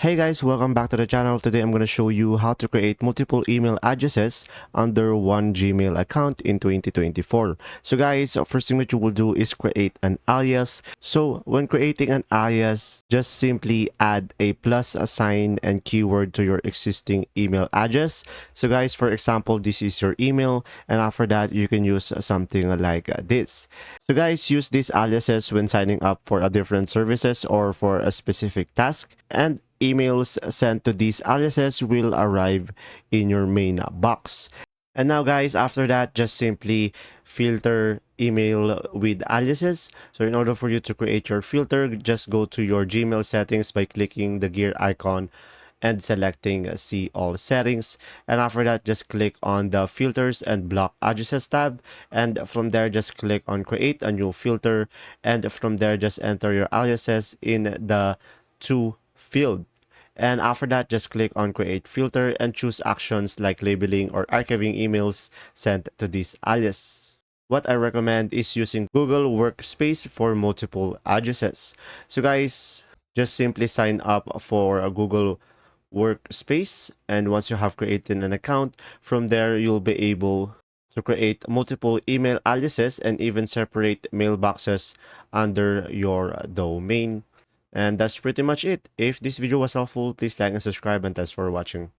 Hey guys, welcome back to the channel. Today I'm going to show you how to create multiple email addresses under one Gmail account in 2024. So guys, first thing that you will do is create an alias. So when creating an alias, just simply add a plus sign and keyword to your existing email address. So guys, for example, this is your email, and after that you can use something like this. So guys, use these aliases when signing up for a different services or for a specific task, and emails sent to these aliases will arrive in your main box. And now guys, after that, just simply filter email with aliases. So in order for you to create your filter, just go to your Gmail settings by clicking the gear icon and selecting see all settings, and after that just click on the filters and block addresses tab, and from there just click on create a new filter, and from there just enter your aliases in the to field, and after that just click on create filter and choose actions like labeling or archiving emails sent to this alias. What I recommend is using Google Workspace for multiple addresses. So guys, just simply sign up for a Google Workspace, and once you have created an account, from there you'll be able to create multiple email aliases and even separate mailboxes under your domain. And that's pretty much it. If this video was helpful, please like and subscribe, and thanks for watching.